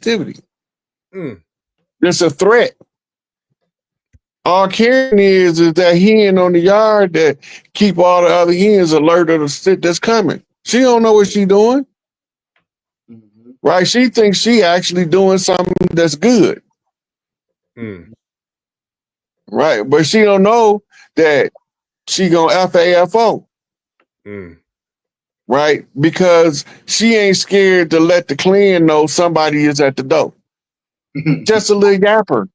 activity. It's a threat. All Karen is that hen on the yard that keep all the other hens alert of the shit that's coming. She don't know what she doing. Right? She thinks she actually doing something that's good. Right? But she don't know that she gonna FAFO. Right? Because she ain't scared to let the clan know somebody is at the door. Just a little yapper.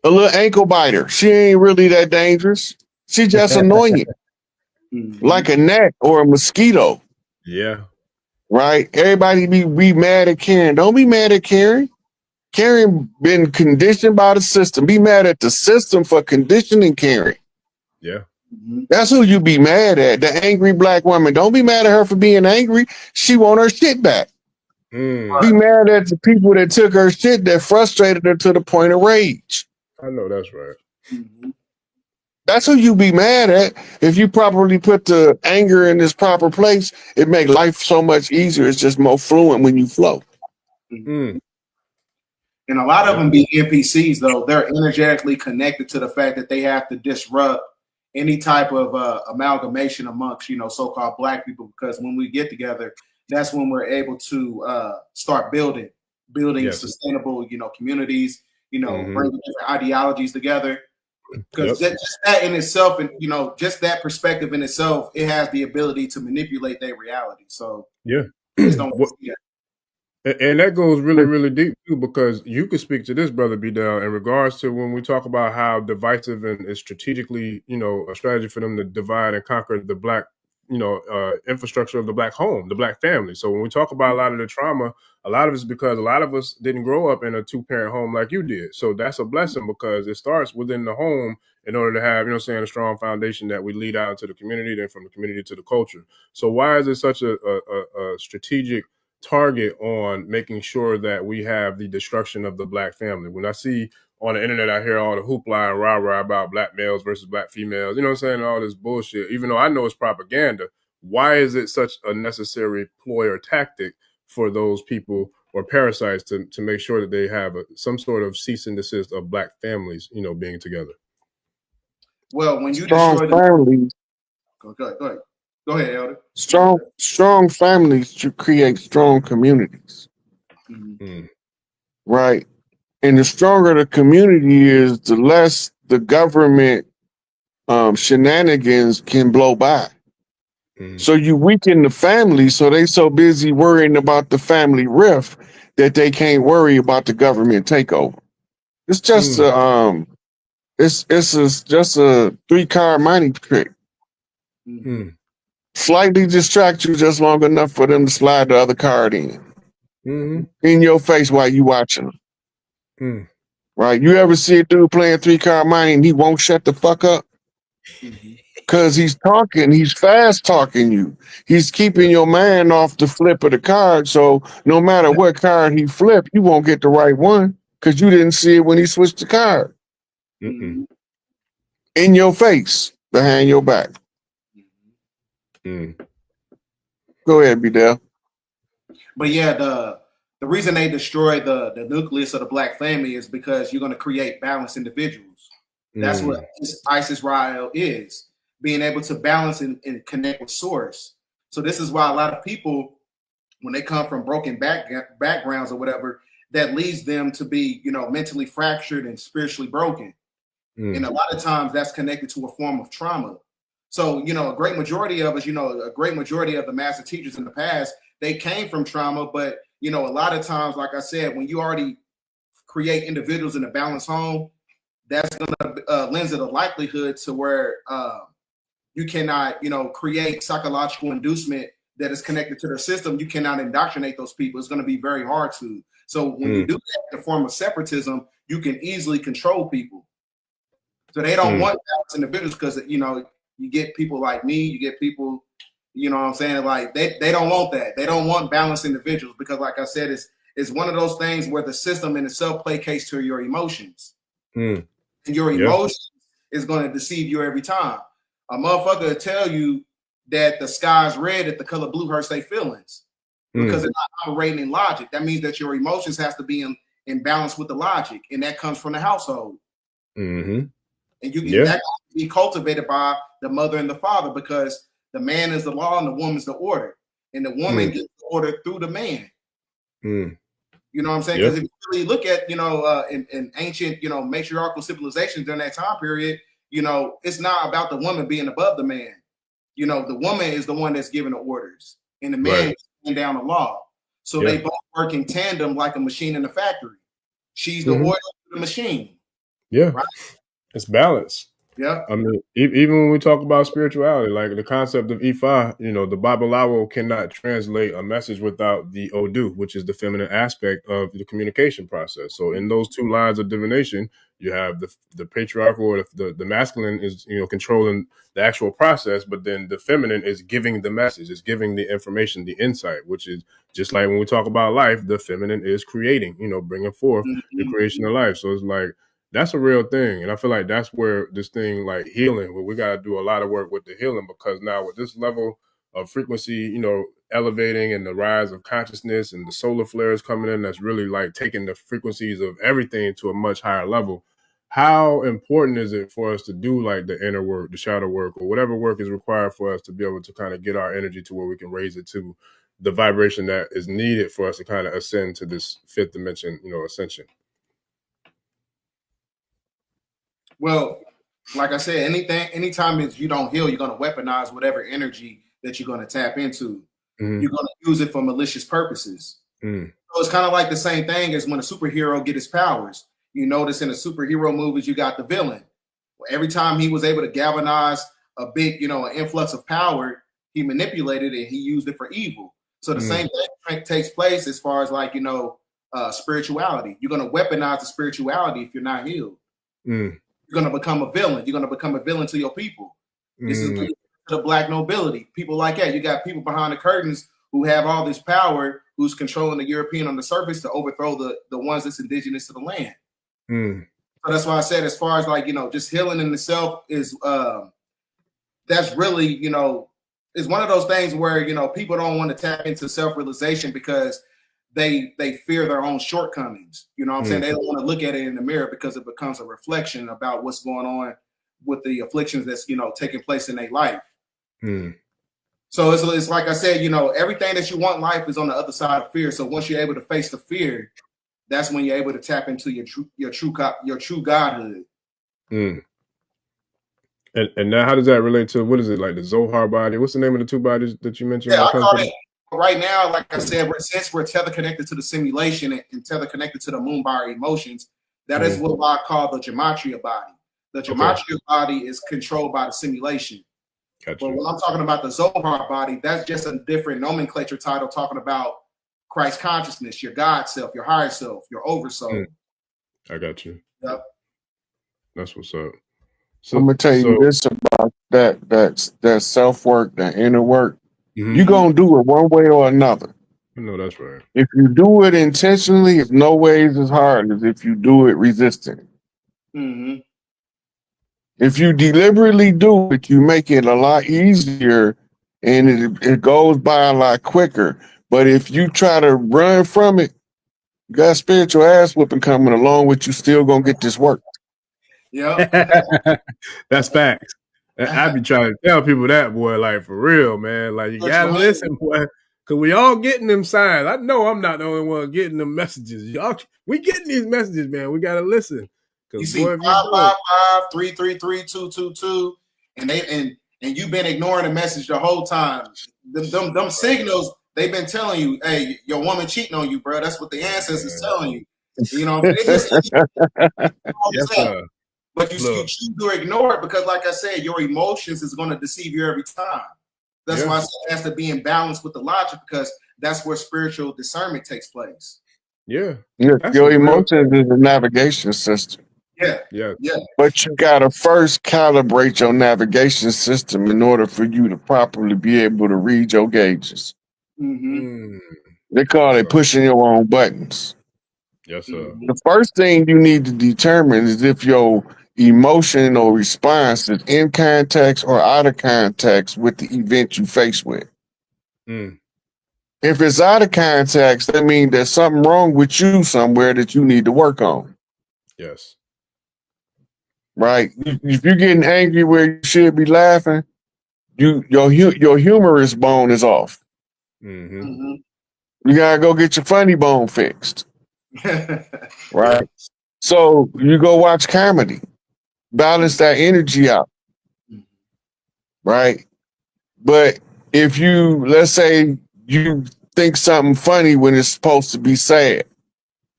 A little ankle biter. She ain't really that dangerous. She just annoying. Like a gnat or a mosquito. Yeah. Right? Everybody be mad at Karen. Don't be mad at Karen. Karen been conditioned by the system. Be mad at the system for conditioning Karen. Yeah. That's who you be mad at. The angry black woman. Don't be mad at her for being angry. She want her shit back. Be mad at the people that took her shit that frustrated her to the point of rage. I know that's right. That's who you be mad at. If you properly put the anger in its proper place, it make life so much easier. It's just more fluent when you flow. And a lot of them be NPCs, though. They're energetically connected to the fact that they have to disrupt any type of amalgamation amongst, so-called black people, because when we get together, that's when we're able to start building sustainable, communities, bringing different ideologies together. Because just that in itself, and just that perspective in itself, it has the ability to manipulate their reality. So just don't see it. And that goes really, really deep too, because you could speak to this, Brother B Down, in regards to when we talk about how divisive and is strategically, a strategy for them to divide and conquer the black, infrastructure of the black home, the black family. So when we talk about a lot of the trauma, a lot of it's because a lot of us didn't grow up in a two-parent home like you did. So that's a blessing because it starts within the home in order to have, a strong foundation that we lead out into the community, then from the community to the culture. So why is it such a strategic target on making sure that we have the destruction of the black family? When I see on the internet, I hear all the hoopla and rah-rah about black males versus black females, all this bullshit, even though I know it's propaganda. Why is it such a necessary ploy or tactic for those people or parasites to make sure that they have some sort of cease and desist of black families, being together? Well, when you strong families, go ahead, Elder. Strong families to create strong communities. Right. And the stronger the community is, the less the government shenanigans can blow by. So you weaken the family, so they so busy worrying about the family rift that they can't worry about the government takeover. It's just just a 3-card money trick. Slightly distract you just long enough for them to slide the other card in your face while you watching them. Right? You ever see a dude playing 3-card money and he won't shut the fuck up? Because he's fast talking you. He's keeping your mind off the flip of the card. So no matter what card he flipped, you won't get the right one because you didn't see it when he switched the card. In your face, behind your back. Go ahead, Bidell. But yeah, the reason they destroy the nucleus of the black family is because you're going to create balanced individuals. That's what ISIS-Rael is, being able to balance and connect with source. So this is why a lot of people, when they come from broken backgrounds or whatever, that leads them to be, mentally fractured and spiritually broken. And a lot of times that's connected to a form of trauma. So, a great majority of us, a great majority of the master teachers in the past, they came from trauma. But, a lot of times, like I said, when you already create individuals in a balanced home, that's going to lend it a likelihood to where you cannot, create psychological inducement that is connected to their system. You cannot indoctrinate those people. It's going to be very hard to. So when you do that in the form of separatism, you can easily control people. So they don't want balanced individuals because, you get people like me, you get people, what I'm saying? Like they don't want that. They don't want balanced individuals because, like I said, it's one of those things where the system in itself placates to your emotions. And your emotions is going to deceive you every time. A motherfucker will tell you that the sky's red, that the color blue hurts their feelings. because they're not operating in logic. That means that your emotions has to be in balance with the logic, and that comes from the household. And that can be cultivated by the mother and the father, because the man is the law and the woman's the order, and the woman gets the order through the man. You know what I'm saying? Because if you really look at, in ancient, matriarchal civilizations during that time period, it's not about the woman being above the man. The woman is the one that's giving the orders, and the man is laying down the law. So they both work in tandem like a machine in a factory. She's the oil of the machine. Yeah. Right? It's balance. Yeah. I mean, even when we talk about spirituality, like the concept of Ifa, the Babalawo cannot translate a message without the Odu, which is the feminine aspect of the communication process. So in those two lines of divination, you have the patriarchal, or the masculine is, controlling the actual process, but then the feminine is giving the message, is giving the information, the insight, which is just like when we talk about life, the feminine is creating, bringing forth the creation of life. So it's like, that's a real thing. And I feel like that's where this thing like healing, where we got to do a lot of work with the healing, because now with this level of frequency, elevating, and the rise of consciousness and the solar flares coming in, that's really like taking the frequencies of everything to a much higher level. How important is it for us to do like the inner work, the shadow work, or whatever work is required for us to be able to kind of get our energy to where we can raise it to the vibration that is needed for us to kind of ascend to this fifth dimension, ascension? Well, like I said, anytime you don't heal, you're going to weaponize whatever energy that you're going to tap into. You're going to use it for malicious purposes. So it's kind of like the same thing as when a superhero get his powers. You notice in the superhero movies, you got the villain. Every time he was able to galvanize a big, an influx of power, he manipulated it and he used it for evil. So the same thing takes place as far as like, spirituality. You're going to weaponize the spirituality if you're not healed. You're going to become a villain. You're going to become a villain to your people. This is the black nobility, people like that. You got people behind the curtains who have all this power, who's controlling the European on the surface to overthrow the ones that's indigenous to the land. So that's why I said, as far as like, just healing in itself is, that's really, is one of those things where, people don't want to tap into self-realization because they fear their own shortcomings. You know what I'm saying? They don't want to look at it in the mirror because it becomes a reflection about what's going on with the afflictions that's, taking place in their life. So it's like I said, everything that you want in life is on the other side of fear. So once you're able to face the fear, that's when you're able to tap into your true godhood. And now, how does that relate to, what is it, like the Zohar body? What's the name of the two bodies that you mentioned? Yeah, I call it, right now, like I said, since we're tether connected to the simulation and tether connected to the Moonbar emotions, that is what I call the gematria body. The gematria body is controlled by the simulation. Gotcha. But when I'm talking about the Zohar body, that's just a different nomenclature title talking about Christ consciousness, your God self, your higher self, your oversoul. I got you. Yep. That's what's up. So, I'm gonna tell you this about that self work, that inner work. You're gonna do it one way or another. No, that's right. If you do it intentionally, it's no ways as hard as if you do it resisting. If you deliberately do it, you make it a lot easier and it goes by a lot quicker. But if you try to run from it, you got spiritual ass whooping coming along with you, still gonna get this work. Yeah. That's facts. I be trying to tell people that, boy, like for real, man. Like you gotta listen, boy. Cause we all getting them signs. I know I'm not the only one getting them messages. Y'all, we getting these messages, man. We gotta listen. You see 555-333-222, and you've been ignoring the message the whole time. Them signals, they've been telling you, hey, your woman cheating on you, bro. That's what the ancestors telling you. You know, yes, but you choose to ignore it because, like I said, your emotions is going to deceive you every time. That's why it has to be in balance with the logic, because that's where spiritual discernment takes place. Your emotions is a navigation system. Yeah. But you gotta first calibrate your navigation system in order for you to properly be able to read your gauges. They call it pushing your own buttons. Yes, sir. The first thing you need to determine is if your emotion or response is in context or out of context with the event you face with. If it's out of context, that means there's something wrong with you somewhere that you need to work on. Yes. Right? If you're getting angry where you should be laughing, your humorous bone is off. Mm-hmm. You gotta go get your funny bone fixed. Right? So you go watch comedy. Balance that energy out. Right? But if you, let's say you think something funny when it's supposed to be sad.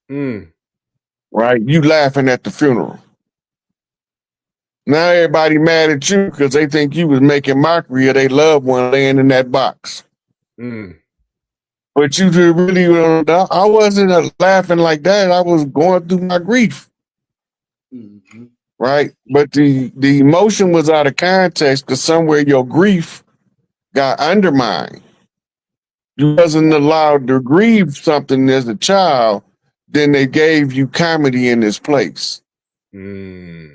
Right? You laughing at the funeral. Now everybody mad at you because they think you was making mockery of their loved one laying in that box. But you really, I wasn't laughing like that. I was going through my grief. Right? But the emotion was out of context because somewhere your grief got undermined. You wasn't allowed to grieve something as a child, then they gave you comedy in this place. Your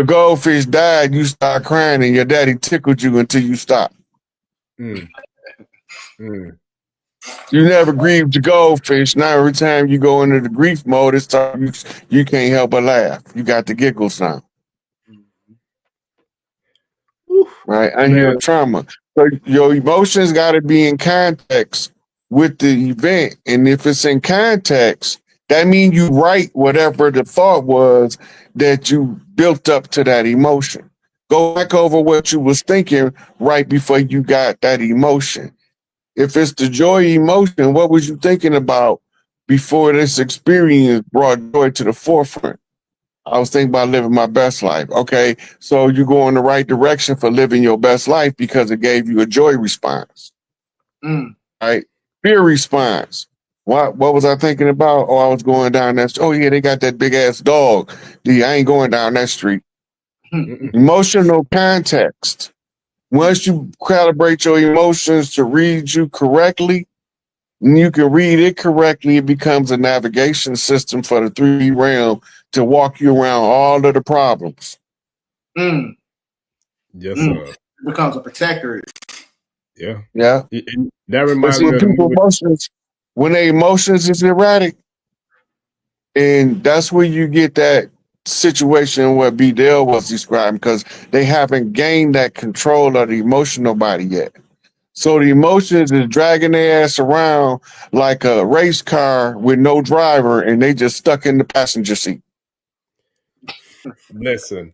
goldfish died, you start crying, and your daddy tickled you until you stopped. You never grieved your goldfish. Now every time you go into the grief mode, it's time you can't help but laugh. You got the giggles now. Right? Unhealed trauma. So your emotions got to be in context with the event. And if it's in context, that means you write whatever the thought was that you built up to that emotion. Go back over what you was thinking right before you got that emotion. If it's the joy emotion, what was you thinking about before this experience brought joy to the forefront? I was thinking about living my best life. Okay, so you go in the right direction for living your best life because it gave you a joy response. Right? Fear response. What was I thinking about? Oh, I was going down that. Oh yeah, they got that big ass dog. I ain't going down that street. Emotional context. Once you calibrate your emotions to read you correctly, and you can read it correctly, it becomes a navigation system for the 3D realm to walk you around all of the problems. Yes, sir. It becomes a protector. Yeah. Yeah. That reminds me of the movie. Emotions, when their emotions is erratic, and that's where you get that situation what B. Dale was describing, because they haven't gained that control of the emotional body yet. So the emotions is dragging their ass around like a race car with no driver, and they just stuck in the passenger seat. Listen,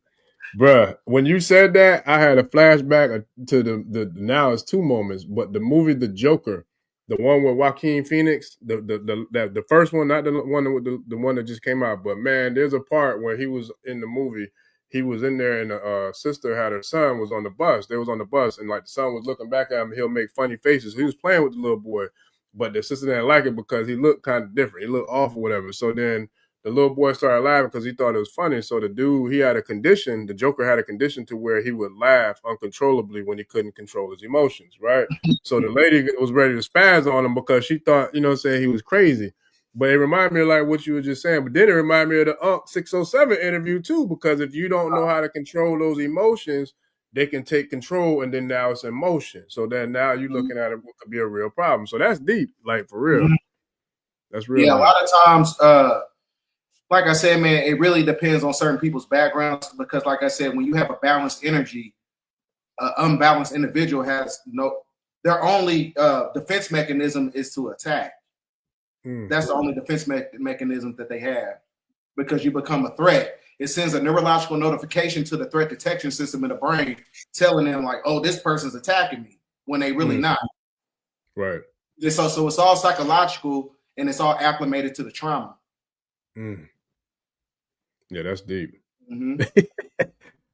bruh, when you said that, I had a flashback to the now it's two moments, but the movie The Joker, the one with Joaquin Phoenix, the first one, not the one with the one that just came out, but man, there's a part where he was in the movie. He was in there, and the sister had her son was on the bus. They was on the bus, and like the son was looking back at him. He'll make funny faces. He was playing with the little boy, but the sister didn't like it because he looked kind of different. He looked off or whatever. So then the little boy started laughing because he thought it was funny. So the dude, he had a condition. The Joker had a condition to where he would laugh uncontrollably when he couldn't control his emotions, right? So the lady was ready to spaz on him because she thought, you know what I'm saying, he was crazy. But it reminded me of like what you were just saying. But then it reminded me of the 607 interview too, because if you don't know how to control those emotions, they can take control, and then now it's emotion. So then now you're looking at it could be a real problem. So that's deep, like for real. That's real. Yeah, deep. a lot of times, like I said, man, it really depends on certain people's backgrounds because, like I said, when you have a balanced energy, an unbalanced individual has their only defense mechanism is to attack. That's the only defense mechanism that they have because you become a threat. It sends a neurological notification to the threat detection system in the brain telling them like, oh, this person's attacking me when they really not. Right. So it's all psychological and it's all acclimated to the trauma. Yeah, that's deep.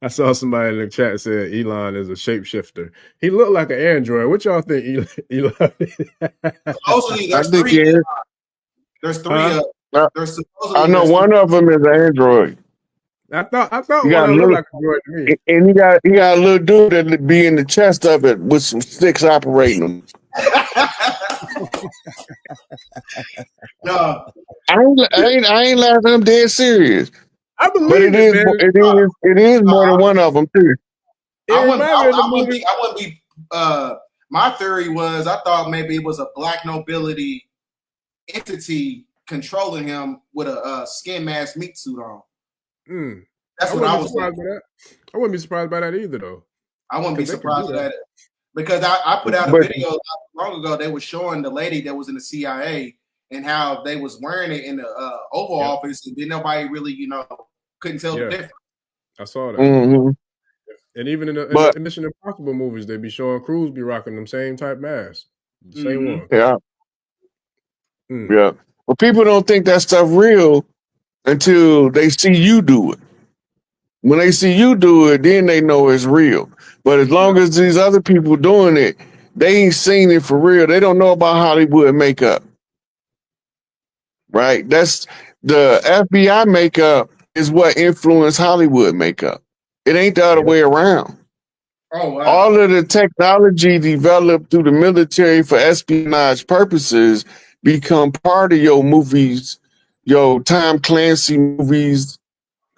I saw somebody in the chat said Elon is a shapeshifter. He looked like an android. What y'all think, Elon? Supposedly, there's three. There's three. I know one of them is an android. I thought one of them looked like an android to me. And he got a little dude that be in the chest of it with some sticks operating them. No, I ain't laughing. I'm dead serious. I believe but it is more than one of them too. I wouldn't be My theory was I thought maybe it was a black nobility entity controlling him with a skin mask meat suit on. That's what I was surprised by that. I wouldn't be surprised by that either, though. I wouldn't be surprised by that because I put out a video not long ago. They were showing the lady that was in the CIA and how they was wearing it in the Oval Office, and then nobody really, couldn't tell the difference. I saw that. And even in the Mission Impossible movies, they be showing crews be rocking them same type masks, the same one. Yeah. Yeah. But people don't think that stuff real until they see you do it. When they see you do it, then they know it's real. But as long as these other people doing it, they ain't seen it for real. They don't know about Hollywood makeup. Right? That's the FBI makeup is what influenced Hollywood makeup. It ain't the other way around. Oh, wow. All of the technology developed through the military for espionage purposes become part of your movies, your Tom Clancy movies,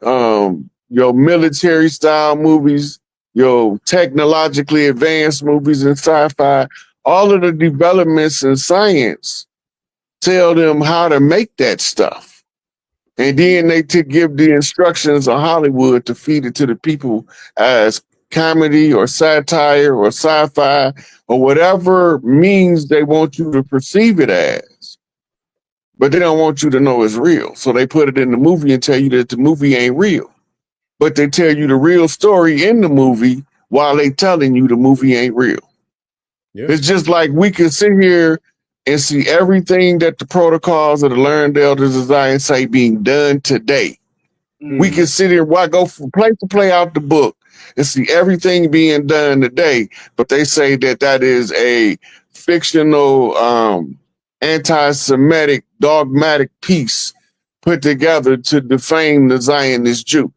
your military style movies, your technologically advanced movies and sci-fi. All of the developments in science tell them how to make that stuff. And then they give the instructions on Hollywood to feed it to the people as comedy or satire or sci-fi or whatever means they want you to perceive it as. But they don't want you to know it's real. So they put it in the movie and tell you that the movie ain't real. But they tell you the real story in the movie while they telling you the movie ain't real. Yeah. It's just like we can sit here and see everything that the protocols of the learned elders desire and say being done today. We can sit here and go from play to play out the book and see everything being done today, but they say that that is a fictional, anti-Semitic, dogmatic piece put together to defame the Zionist Jew.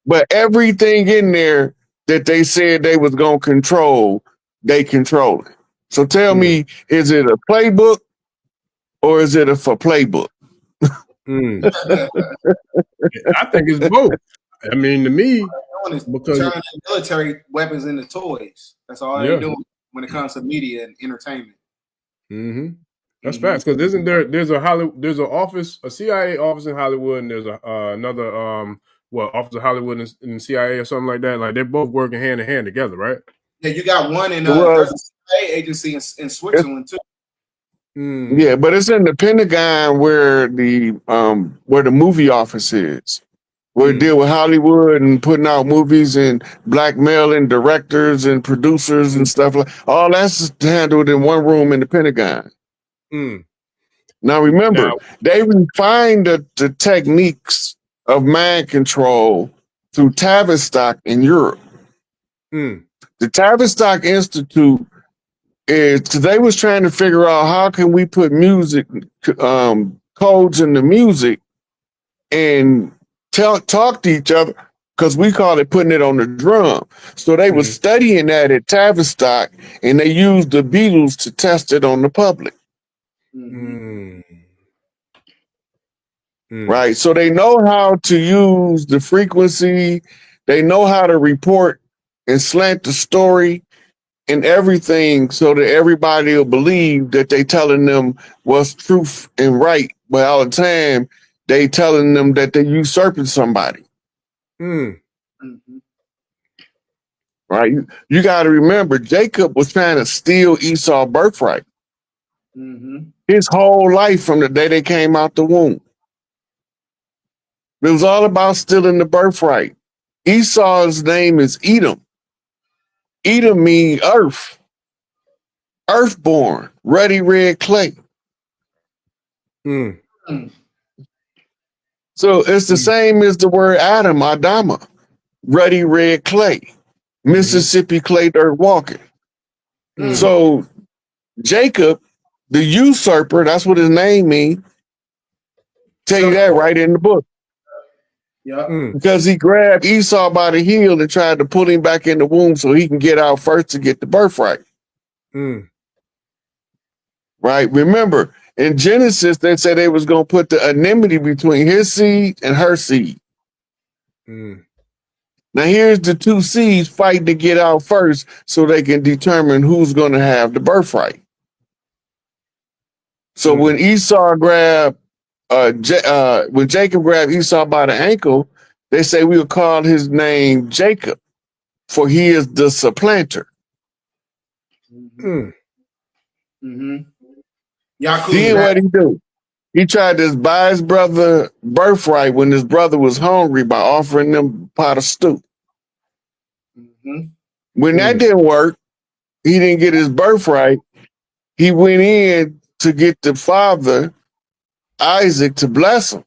But everything in there that they said they was going to control, they control it. So tell me, is it a playbook or is it a for playbook? I think it's both. I mean, to me, because turning military weapons into toys. That's all they're doing when it comes to media and entertainment. That's facts. Because there's a CIA office in Hollywood, and there's another office of Hollywood in CIA or something like that. Like they're both working hand in hand together, right? Yeah, you got one in there's a CIA agency in Switzerland too. Yeah, but it's in the Pentagon where the movie office is. We deal with Hollywood and putting out movies and blackmailing directors and producers and stuff like all that's handled in one room in the Pentagon. Now remember, they refined the techniques of mind control through Tavistock in Europe. The Tavistock Institute is they was trying to figure out how can we put music codes in the music and talk to each other, because we call it putting it on the drum. So they were studying that at Tavistock, and they used the Beatles to test it on the public. Right. So they know how to use the frequency. They know how to report and slant the story and everything so that everybody will believe that they telling them what's truth and right. But all the time, they telling them that they're usurping somebody. Right? You got to remember, Jacob was trying to steal Esau's birthright. His whole life from the day they came out the womb. It was all about stealing the birthright. Esau's name is Edom. Edom means earth. Earthborn, ruddy red clay. So it's the same as the word Adam, Adama, ruddy red clay, Mississippi clay dirt walking. So Jacob, the usurper, that's what his name means. Tell you that right in the book. Because he grabbed Esau by the heel and tried to pull him back in the womb so he can get out first to get the birthright. Right? Remember, in Genesis, they said they was going to put the enmity between his seed and her seed. Now here's the two seeds fighting to get out first so they can determine who's going to have the birthright. So when Esau grabbed, when Jacob grabbed Esau by the ankle, they say we'll call his name Jacob, for he is the supplanter. Yaakov, Then what he do? He tried to buy his brother birthright when his brother was hungry by offering them a pot of stew. When that didn't work, he didn't get his birthright. He went in to get the father, Isaac, to bless him.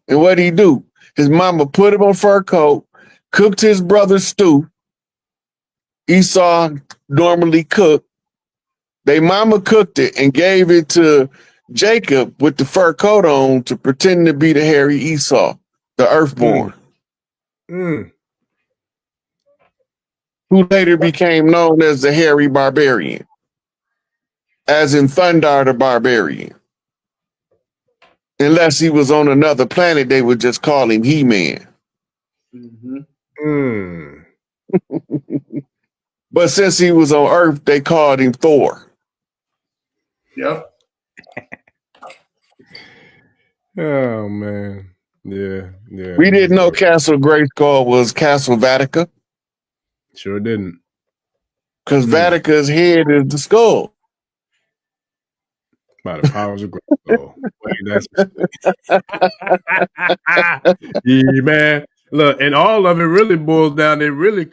And what did he do? His mama put him on a fur coat, cooked his brother's stew. Esau normally cooked. They mama cooked it and gave it to Jacob with the fur coat on to pretend to be the hairy Esau, the earthborn, who later became known as the hairy barbarian, as in Thundar the Barbarian. Unless he was on another planet, they would just call him He-Man. But since he was on Earth, they called him Thor. Yep. Oh man. Yeah. We didn't know Castle Grayskull was Castle Vatica. Sure didn't. Because Vatica's head is the skull. By the powers of Grayskull. Yeah, man. Look, and all of it really boils down. It really